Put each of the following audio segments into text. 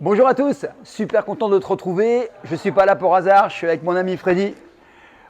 Bonjour à tous, super content de te retrouver. Je ne suis pas là pour hasard, je suis avec mon ami Freddy.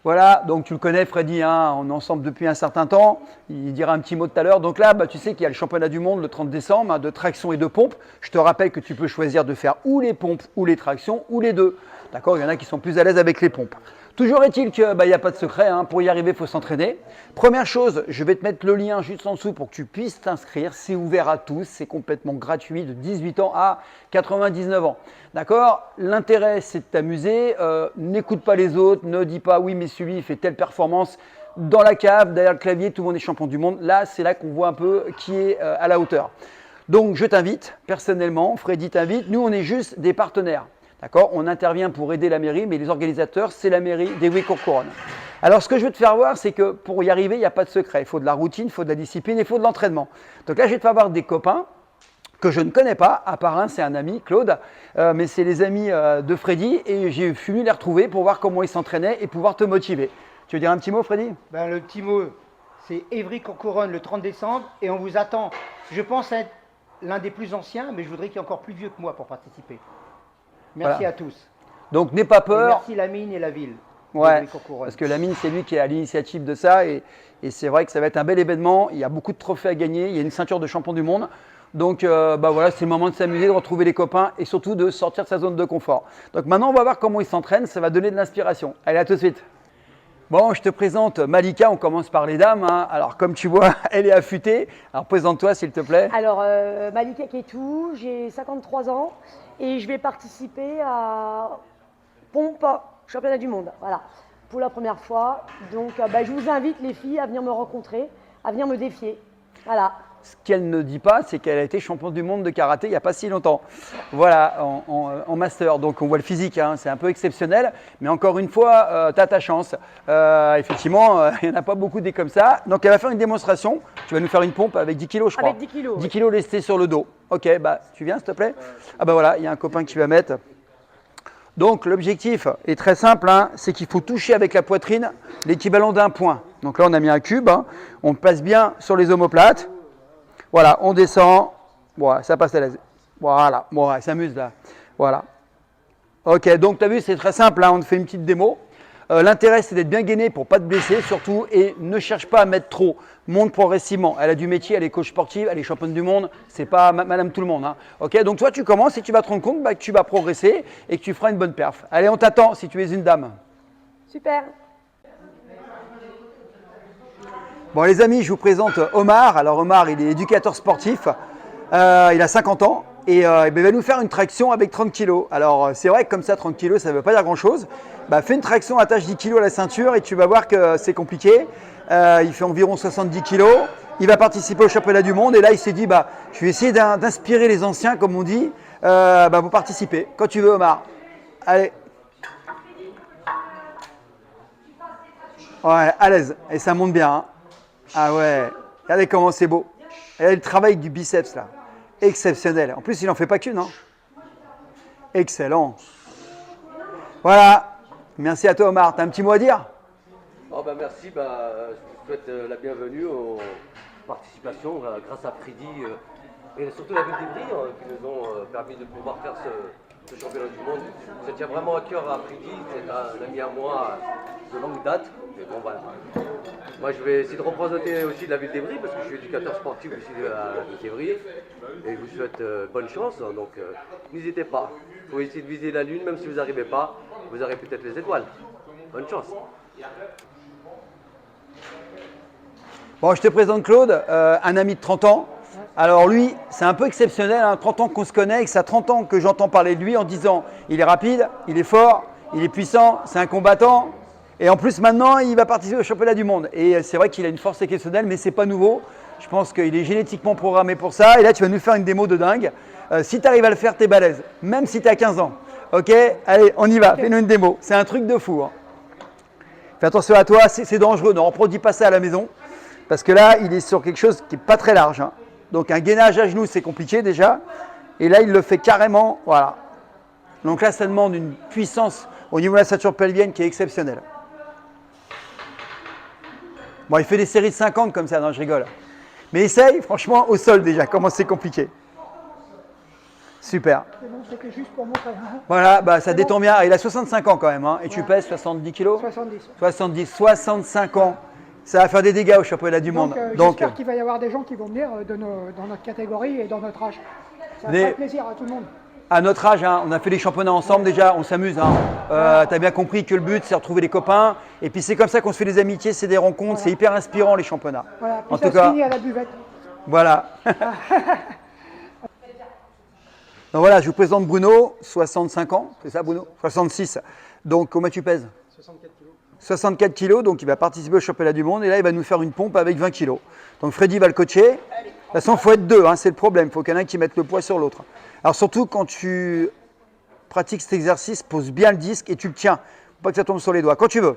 Voilà, donc tu le connais Freddy, hein, on est ensemble depuis un certain temps. Il dira un petit mot tout à l'heure. Donc là, tu sais qu'il y a le championnat du monde le 30 décembre hein, de traction et de pompe. Je te rappelle que tu peux choisir de faire ou les pompes ou les tractions ou les deux. D'accord, il y en a qui sont plus à l'aise avec les pompes. Toujours est-il qu'il n'y a pas de secret, hein, pour y arriver, il faut s'entraîner. Première chose, je vais te mettre le lien juste en dessous pour que tu puisses t'inscrire. C'est ouvert à tous, c'est complètement gratuit de 18 ans à 99 ans. D'accord? L'intérêt, c'est de t'amuser. N'écoute pas les autres, ne dis pas oui, mais celui il fait telle performance. Dans la cave, derrière le clavier, tout le monde est champion du monde. Là, c'est là qu'on voit un peu qui est à la hauteur. Donc, je t'invite, personnellement, Freddy t'invite. Nous, on est juste des partenaires. D'accord? On intervient pour aider la mairie, mais les organisateurs, c'est la mairie d'Évry-Courcouronnes. Alors, ce que je veux te faire voir, c'est que pour y arriver, il n'y a pas de secret. Il faut de la routine, il faut de la discipline, il faut de l'entraînement. Donc là, je vais te faire voir des copains que je ne connais pas, à part un, c'est un ami, Claude, mais c'est les amis de Freddy et j'ai venu les retrouver pour voir comment ils s'entraînaient et pouvoir te motiver. Tu veux dire un petit mot, Freddy? Le petit mot, c'est Évry-Courcouronnes le 30 décembre et on vous attend. Je pense être l'un des plus anciens, mais je voudrais qu'il y ait encore plus vieux que moi pour participer. Merci Voilà. à tous. Donc n'aie pas Et peur. merci la mine et la ville. Ouais, parce que la mine, c'est lui qui est à l'initiative de ça et c'est vrai que ça va être un bel événement. Il y a beaucoup de trophées à gagner, il y a une ceinture de champion du monde. Donc voilà, c'est le moment de s'amuser, de retrouver les copains et surtout de sortir de sa zone de confort. Donc maintenant, on va voir comment ils s'entraînent, ça va donner de l'inspiration. Allez, à tout de suite. Bon, je te présente Malika, on commence par les dames. Hein. Alors comme tu vois, elle est affûtée. Alors présente-toi s'il te plaît. Alors, Malika Ketou, j'ai 53 ans et je vais participer à Pompe Championnat du Monde, voilà, pour la première fois. Donc, je vous invite les filles à venir me rencontrer, à venir me défier, voilà. Ce qu'elle ne dit pas, c'est qu'elle a été championne du monde de karaté il n'y a pas si longtemps. Voilà, en master. Donc on voit le physique, hein, c'est un peu exceptionnel. Mais encore une fois, tu as ta chance. Effectivement, il n'y en a pas beaucoup des comme ça. Donc elle va faire une démonstration. Tu vas nous faire une pompe avec 10 kilos, je crois. Avec 10 kilos. 10 kilos lestés sur le dos. Ok, tu viens s'il te plaît? Ah voilà, il y a un copain qui va mettre. Donc l'objectif est très simple, hein, c'est qu'il faut toucher avec la poitrine l'équivalent d'un point. Donc là on a mis un cube, hein, on passe bien sur les omoplates. Voilà, on descend. Voilà, ça passe à l'aise. Voilà, bon, elle s'amuse là. Voilà. Ok, donc tu as vu, c'est très simple, hein, on fait une petite démo. L'intérêt, c'est d'être bien gainé pour ne pas te blesser, surtout, et ne cherche pas à mettre trop. Monte progressivement. Elle a du métier, elle est coach sportive, elle est championne du monde, c'est pas madame tout le monde. Hein. Ok, donc toi, tu commences et tu vas te rendre compte que tu vas progresser et que tu feras une bonne perf. Allez, on t'attend si tu es une dame. Super. Bon les amis, je vous présente Omar. Alors Omar, il est éducateur sportif, il a 50 ans et il va nous faire une traction avec 30 kg. Alors c'est vrai que comme ça 30 kg, ça ne veut pas dire grand chose. Fais une traction, attache 10 kg à la ceinture et tu vas voir que c'est compliqué. Il fait environ 70 kg. Il va participer au championnat du monde et là il s'est dit je vais essayer d'inspirer les anciens comme on dit pour participer. Quand tu veux Omar. Allez. Ouais, à l'aise et ça monte bien. Hein. Ah ouais, regardez comment c'est beau. Regardez le travail du biceps là. Exceptionnel. En plus, il n'en fait pas qu'une. Hein. Excellent. Voilà. Merci à toi Omar. Tu as un petit mot à dire? Merci. Je vous souhaite la bienvenue aux participations grâce à Freddy et surtout la ville d'Ivry qui nous ont permis de pouvoir faire ce championnat du monde. Ça tient vraiment à cœur à Freddy. C'est un ami à moi de longue date. Mais bon, voilà. Moi, je vais essayer de représenter aussi la ville d'Évry parce que je suis éducateur sportif aussi de la ville d'Évry. Et je vous souhaite bonne chance. Donc, n'hésitez pas. Il faut essayer de viser la lune, même si vous n'arrivez pas. Vous aurez peut-être les étoiles. Bonne chance. Bon, je te présente Claude, un ami de 30 ans. Alors lui, c'est un peu exceptionnel, hein, 30 ans qu'on se connaît et que ça 30 ans que j'entends parler de lui en disant il est rapide, il est fort, il est puissant, c'est un combattant. Et en plus, maintenant, il va participer au championnat du monde. Et c'est vrai qu'il a une force exceptionnelle, mais ce n'est pas nouveau. Je pense qu'il est génétiquement programmé pour ça. Et là, tu vas nous faire une démo de dingue. Si tu arrives à le faire, tu es balèze, même si tu as 15 ans. Ok? Allez, on y va, fais-nous une démo. C'est un truc de fou. Hein. Fais attention à toi, c'est dangereux. Ne reproduis pas ça à la maison. Parce que là, il est sur quelque chose qui n'est pas très large. Hein. Donc, un gainage à genoux, c'est compliqué déjà. Et là, il le fait carrément. Voilà. Donc là, ça demande une puissance au niveau de la ceinture pelvienne qui est exceptionnelle. Bon, il fait des séries de 50 comme ça, non, je rigole. Mais essaye, franchement, au sol déjà, comment c'est compliqué. Super. C'est bon, c'était juste pour montrer. Voilà, bah, ça C'est détend bon. bien. Il a 65 ans quand même, hein, et tu Voilà. pèses 70 kilos 70. 70, 65 ans. Ça va faire des dégâts au championnat du monde. Donc, J'espère qu'il va y avoir des gens qui vont venir dans notre catégorie et dans notre âge. Ça Les- ferait plaisir à tout le monde. à notre âge, hein, on a fait les championnats ensemble déjà, on s'amuse. Hein. Tu as bien compris que le but, c'est de retrouver des copains. Et puis c'est comme ça qu'on se fait des amitiés, c'est des rencontres, Voilà. c'est hyper inspirant les championnats. Voilà. Puis En ça tout se cas, finit à la buvette. voilà. Donc voilà, je vous présente Bruno, 65 ans, c'est ça Bruno 66. Donc combien tu pèses 64 kilos, donc il va participer au championnat du monde et là il va nous faire une pompe avec 20 kilos. Donc Freddy va le coacher. De toute façon, il faut être deux, hein, c'est le problème. Il faut qu'il y en ait un qui mette le poids sur l'autre. Alors surtout quand tu pratiques cet exercice, pose bien le disque et tu le tiens. Faut pas que ça tombe sur les doigts. Quand tu veux.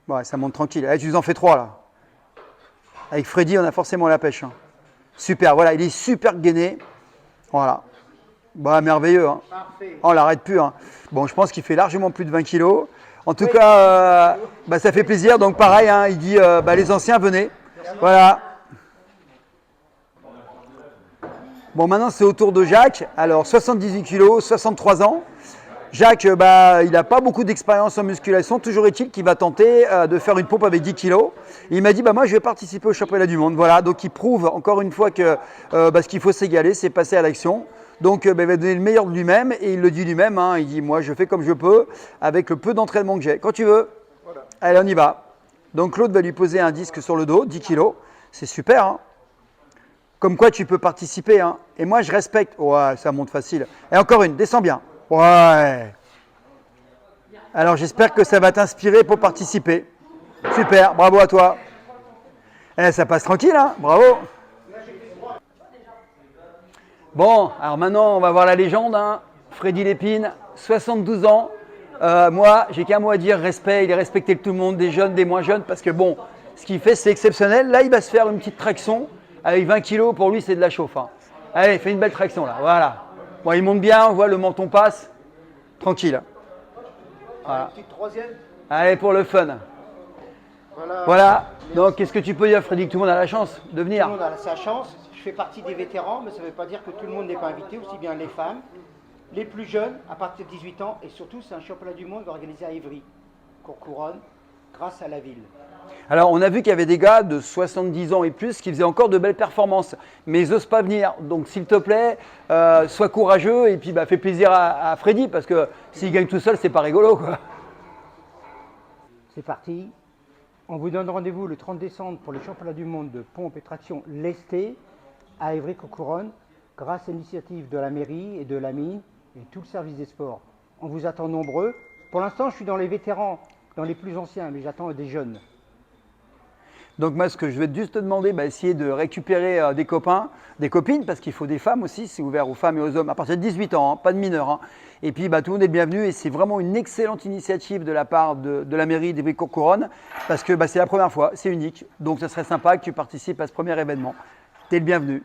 Ouais, ça monte tranquille. Allez, tu nous en fais 3 là. Avec Freddy, on a forcément la pêche. Hein. Super, voilà, il est super gainé. Voilà. Bah, merveilleux. Hein. Parfait. On l'arrête plus. Hein. Bon, je pense qu'il fait largement plus de 20 kilos. En tout cas, bah, ça fait plaisir. Donc pareil, hein, il dit, bah, les anciens, venez. Voilà. Bon, maintenant, c'est au tour de Jacques. Alors, 78 kilos, 63 ans. Jacques, bah, il n'a pas beaucoup d'expérience en musculation. Toujours est-il qu'il va tenter de faire une pompe avec 10 kilos. Il m'a dit, bah, moi, je vais participer au championnat du monde. Voilà, donc il prouve encore une fois que bah, ce qu'il faut s'égaler, c'est passer à l'action. Donc, bah, il va donner le meilleur de lui-même. Et il le dit lui-même. Hein, il dit, moi, je fais comme je peux, avec le peu d'entraînement que j'ai. Quand tu veux. Voilà. Allez, on y va. Donc, Claude va lui poser un disque sur le dos, 10 kilos. C'est super. Hein. Comme quoi, tu peux participer. Hein. Et moi, je respecte. Ouais, ça monte facile. Et encore une, descends bien. Ouais. Alors j'espère que ça va t'inspirer pour participer. Super, bravo à toi. Eh, ça passe tranquille, hein, bravo. Bon, alors maintenant on va voir la légende. Hein. Freddy Lépine, 72 ans. Moi, j'ai qu'un mot à dire, respect. Il est respecté de tout le monde, des jeunes, des moins jeunes, parce que bon, ce qu'il fait, c'est exceptionnel. Là, il va se faire une petite traction avec 20 kilos. Pour lui, c'est de la chauffe. Hein. Allez, fais une belle traction là, voilà. Bon, il monte bien, on voit le menton passe. Tranquille. Voilà. Petite troisième. Allez, pour le fun. Voilà. Donc, qu'est-ce que tu peux dire, Freddy, que tout le monde a la chance de Tout venir? le monde a sa chance. Je fais partie des vétérans, mais ça ne veut pas dire que tout le monde n'est pas invité, aussi bien les femmes, les plus jeunes, à partir de 18 ans, et surtout, c'est un championnat du monde organisé à Évry, Courcouronnes, grâce à la ville. Alors, on a vu qu'il y avait des gars de 70 ans et plus qui faisaient encore de belles performances, mais ils n'osent pas venir. Donc, s'il te plaît, sois courageux et puis bah, fais plaisir à Freddy parce que s'il gagne tout seul, c'est pas rigolo, quoi. C'est parti. On vous donne rendez-vous le 30 décembre pour le championnat du monde de pompe et traction lesté à Évry-Courcouronnes, grâce à l'initiative de la mairie et de la mine et tout le service des sports. On vous attend nombreux. Pour l'instant, je suis dans les vétérans, dans les plus anciens, mais j'attends des jeunes. Donc moi, ce que je vais juste te demander, bah, essayer de récupérer des copains, des copines, parce qu'il faut des femmes aussi, c'est ouvert aux femmes et aux hommes à partir de 18 ans, hein, pas de mineurs. Hein. Et puis bah, tout le monde est bienvenu et c'est vraiment une excellente initiative de la part de la mairie d'Évry-Courcouronnes, parce que bah, c'est la première fois, c'est unique. Donc ce serait sympa que tu participes à ce premier événement. Tu es le bienvenu.